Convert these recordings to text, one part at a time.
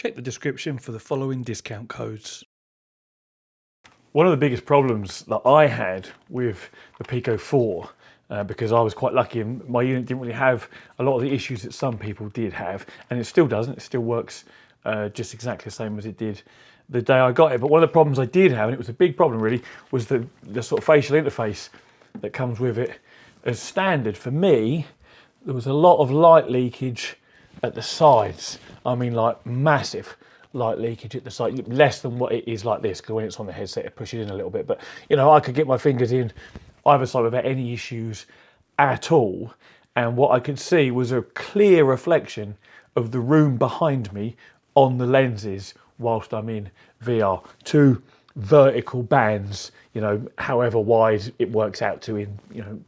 Check the description for the following discount codes. One of the biggest problems that I had with the Pico 4, because I was quite lucky and my unit didn't really have a lot of the issues that some people did have, and it still doesn't, it still works just exactly the same as it did the day I got it. But one of the problems I did have, and it was a big problem really, was the sort of facial interface that comes with it. As standard for me, there was a lot of light leakage at the sides. I mean, like massive light leakage at the side, less than what it is like this, because when it's on the headset it pushes in a little bit, but you know, I could get my fingers in either side without any issues at all, and what I could see was a clear reflection of the room behind me on the lenses whilst I'm in VR. Two vertical bands, you know, however wide it works out to in, you know,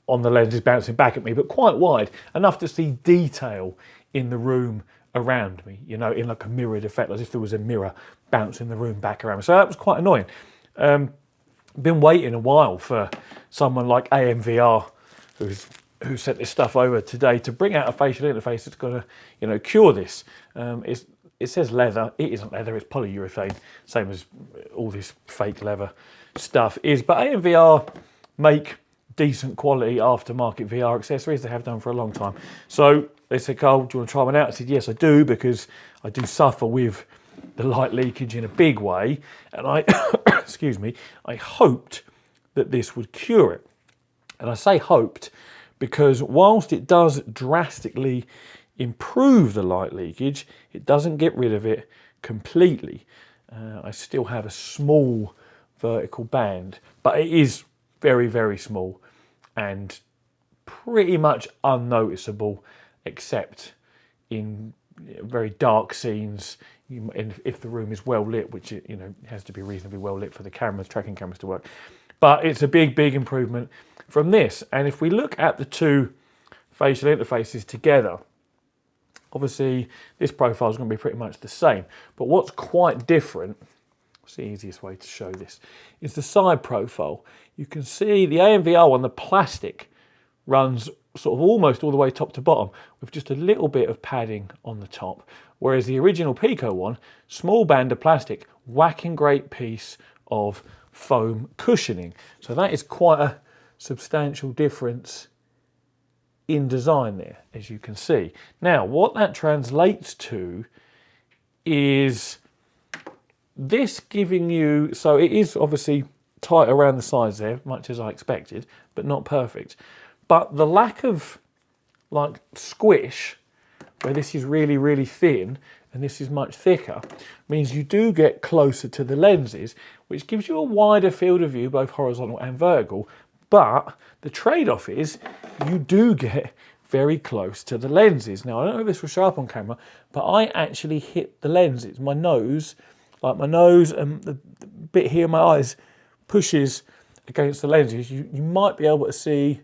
on the lenses bouncing back at me, but quite wide, enough to see detail in the room around me, you know, in like a mirrored effect, as if there was a mirror bouncing the room back around me. So that was quite annoying. Been waiting a while for someone like AMVR, who sent this stuff over today, to bring out a facial interface that's going to, you know, cure this. It says leather. It isn't leather. It's polyurethane, same as all this fake leather stuff is. But AMVR make decent quality aftermarket VR accessories. They have done for a long time. So they said, "Carl, do you want to try one out?" I said, "Yes, I do, because I do suffer with the light leakage in a big way." And I, excuse me, I hoped that this would cure it. And I say hoped because whilst it does drastically improve the light leakage, it doesn't get rid of it completely. I still have a small vertical band, but it is very, very small and pretty much unnoticeable, except in very dark scenes, and if the room is well lit, which it, you know, has to be reasonably well lit for the cameras, tracking cameras to work. But it's a big, big improvement from this. And if we look at the two facial interfaces together, obviously this profile is going to be pretty much the same. But what's quite different, what's the easiest way to show this, is the side profile. You can see the AMVR one, the plastic, runs sort of almost all the way top to bottom with just a little bit of padding on the top. Whereas the original Pico one, small band of plastic, whacking great piece of foam cushioning. So that is quite a substantial difference in design there, as you can see. Now, what that translates to is this giving you, so it is obviously tight around the sides there, much as I expected, but not perfect. But the lack of like squish, where this is really, really thin and this is much thicker, means you do get closer to the lenses, which gives you a wider field of view, both horizontal and vertical. But the trade-off is you do get very close to the lenses. Now, I don't know if this will show up on camera, but I actually hit the lenses. My nose, like my nose and the bit here in my eyes, pushes against the lenses. You might be able to see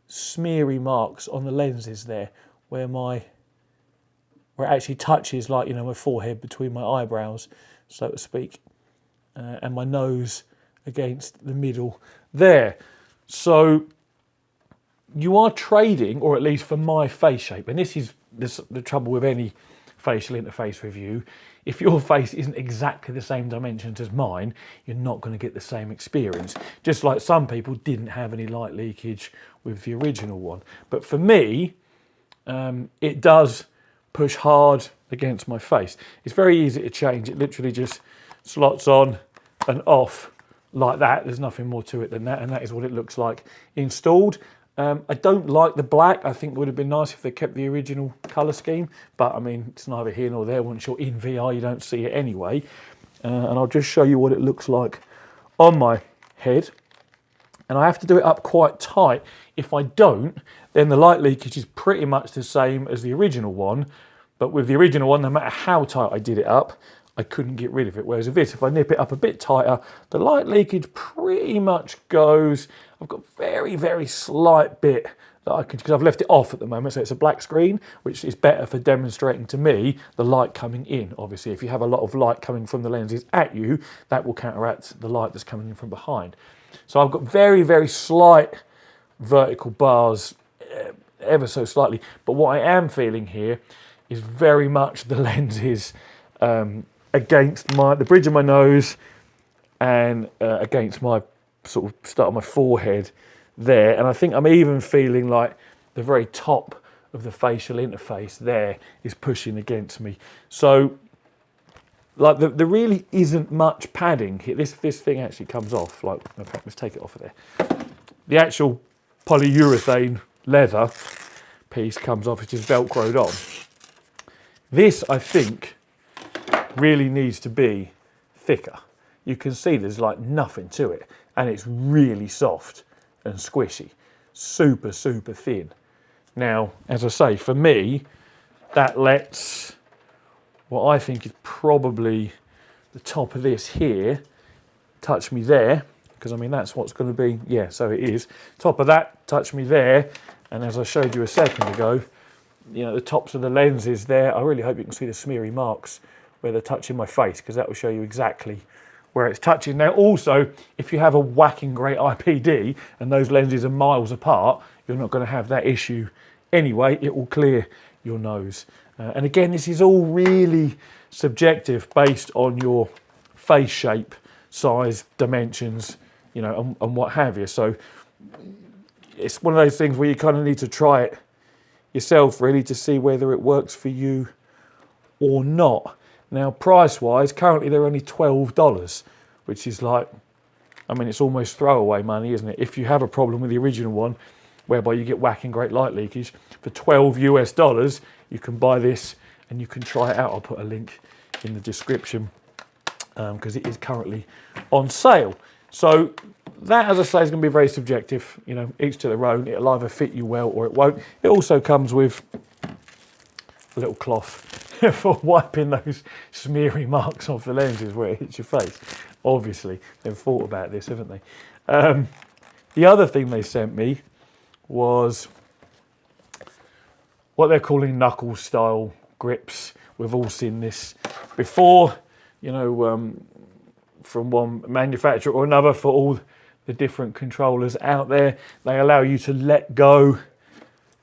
smeary marks on the lenses there, where it actually touches, like, you know, my forehead between my eyebrows, so to speak, and my nose against the middle there. So you are trading, or at least for my face shape, and this is the trouble with any facial interface review. If your face isn't exactly the same dimensions as mine, you're not going to get the same experience. Just like some people didn't have any light leakage with the original one. But for me, it does push hard against my face. It's very easy to change. It literally just slots on and off like that. There's nothing more to it than that, and that is what it looks like installed. I don't like the black. I think it would have been nice if they kept the original colour scheme, but I mean, it's neither here nor there. Once you're in VR, you don't see it anyway. And I'll just show you what it looks like on my head. And I have to do it up quite tight. If I don't, then the light leakage is pretty much the same as the original one. But with the original one, no matter how tight I did it up, I couldn't get rid of it. Whereas with this, if I nip it up a bit tighter, the light leakage pretty much goes. I've got very, very slight bit that I can, because I've left it off at the moment, so it's a black screen, which is better for demonstrating to me the light coming in. Obviously, if you have a lot of light coming from the lenses at you, that will counteract the light that's coming in from behind. So I've got very, very slight vertical bars, ever so slightly, but what I am feeling here is very much the lenses against the bridge of my nose and against my sort of start of my forehead there. And I think I'm even feeling like the very top of the facial interface there is pushing against me. So like there really isn't much padding here. This thing actually comes off. Like, in fact, let's take it off of there. The actual polyurethane leather piece comes off. It's just velcroed on. This, I think, really needs to be thicker. You can see there's like nothing to it, and it's really soft and squishy, super, super thin. Now, as I say, for me, that lets what I think is probably the top of this here touch me there, because I mean that's what's going to be, yeah, so it is. Top of that touch me there, and as I showed you a second ago, you know, the tops of the lenses there, I really hope you can see the smeary marks where they're touching my face, because that will show you exactly where it's touching. Now also, if you have a whacking great IPD and those lenses are miles apart, you're not going to have that issue anyway. It will clear your nose. And again, this is all really subjective based on your face shape, size, dimensions, you know, and what have you. So it's one of those things where you kind of need to try it yourself really to see whether it works for you or not. Now, price-wise, currently they're only $12, which is like, I mean, it's almost throwaway money, isn't it? If you have a problem with the original one, whereby you get whacking great light leakage, for $12 US, you can buy this and you can try it out. I'll put a link in the description because it is currently on sale. So that, as I say, is going to be very subjective. You know, each to their own. It'll either fit you well or it won't. It also comes with a little cloth for wiping those smeary marks off the lenses where it hits your face. Obviously, they've thought about this, haven't they? The other thing they sent me was what they're calling knuckle style grips. We've all seen this before, you know, from one manufacturer or another for all the different controllers out there. They allow you to let go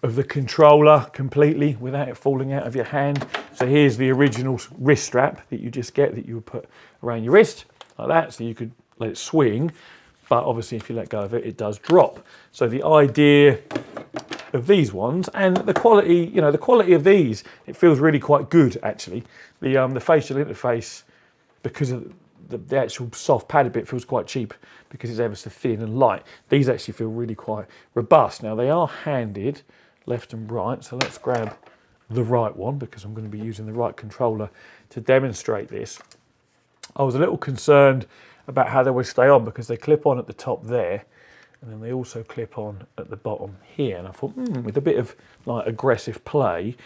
of the controller completely without it falling out of your hand. So here's the original wrist strap that you just get, that you would put around your wrist like that, so you could let it swing. But obviously if you let go of it, it does drop. So the idea of these ones, and the quality, you know, the quality of these, it feels really quite good actually. The facial interface, because of the actual soft padded bit, feels quite cheap because it's ever so thin and light. These actually feel really quite robust. Now they are handed left and right, so let's grab the right one because I'm going to be using the right controller to demonstrate this. I was a little concerned about how they would stay on because they clip on at the top there, and then they also clip on at the bottom here. And I thought, with a bit of like aggressive play,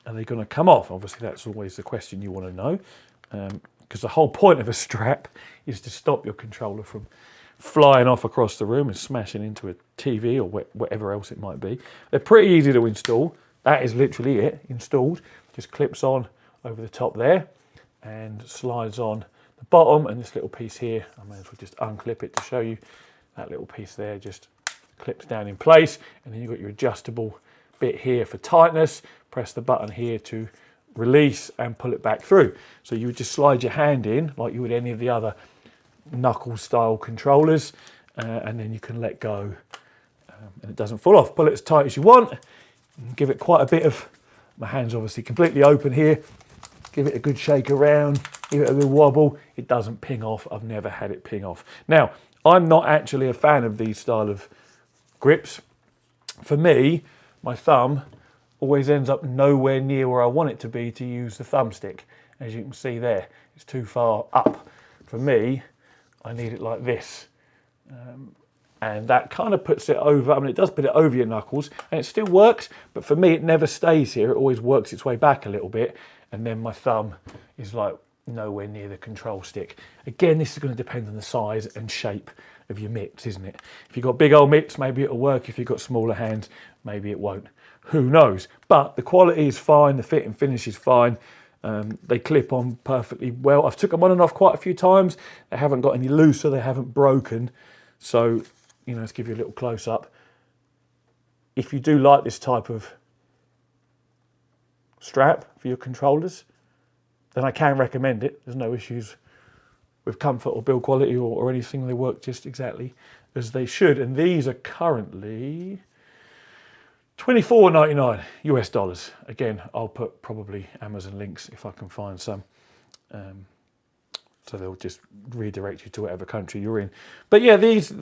are they going to come off? Obviously, that's always the question you want to know, because the whole point of a strap is to stop your controller from flying off across the room and smashing into a TV or whatever else it might be. They're pretty easy to install. That is literally it, installed. Just clips on over the top there and slides on the bottom, and this little piece here, I may as well just unclip it to show you. That little piece there just clips down in place, and then you've got your adjustable bit here for tightness. Press the button here to release and pull it back through. So you would just slide your hand in like you would any of the other knuckle style controllers, and then you can let go and it doesn't fall off. Pull it as tight as you want, and give it quite a bit of, my hand's obviously completely open here, give it a good shake around, give it a little wobble. It doesn't ping off. I've never had it ping off. Now, I'm not actually a fan of these style of grips. For me, my thumb always ends up nowhere near where I want it to be to use the thumbstick. As you can see there, it's too far up. For me, I need it like this. And that kind of puts it over, I mean, it does put it over your knuckles, and it still works, but for me, it never stays here. It always works its way back a little bit, and then my thumb is like nowhere near the control stick. Again, this is going to depend on the size and shape of your mitts, isn't it? If you've got big old mitts, maybe it'll work. If you've got smaller hands, maybe it won't. Who knows? But the quality is fine, the fit and finish is fine. They clip on perfectly well. I've took them on and off quite a few times. They haven't got any looser, they haven't broken. So, you know, let's give you a little close up. If you do like this type of strap for your controllers, then I can recommend it. There's no issues with comfort or build quality or anything. They work just exactly as they should. And these are currently $24.99 US dollars. Again, I'll put probably Amazon links if I can find some. So they'll just redirect you to whatever country you're in. But yeah, these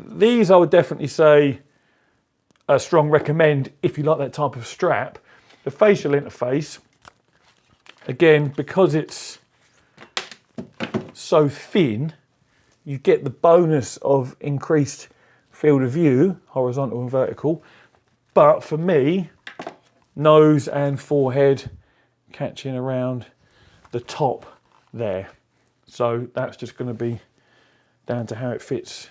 I would definitely say a strong recommend if you like that type of strap. The facial interface, again, because it's so thin, you get the bonus of increased field of view, horizontal and vertical. But for me, nose and forehead catching around the top there. So that's just going to be down to how it fits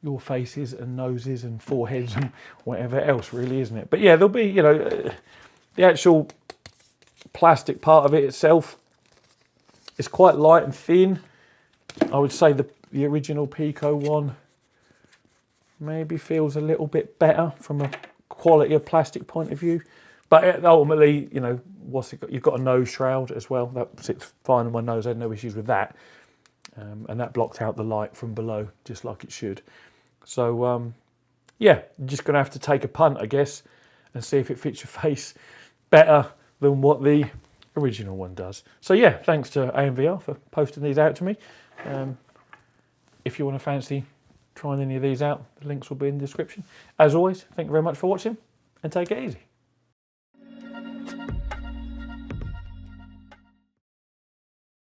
your faces and noses and foreheads and whatever else, really, isn't it? But yeah, there'll be, you know, the actual plastic part of it itself is quite light and thin. I would say the original Pico one maybe feels a little bit better from a quality of plastic point of view. But ultimately, you know, what's it got? You've got a nose shroud as well. That sits fine on my nose. I had no issues with that. And that blocked out the light from below, just like it should. So, yeah, you're just going to have to take a punt, I guess, and see if it fits your face better than what the original one does. So, yeah, thanks to AMVR for posting these out to me. If you want to fancy trying any of these out, the links will be in the description. As always, thank you very much for watching, and take it easy.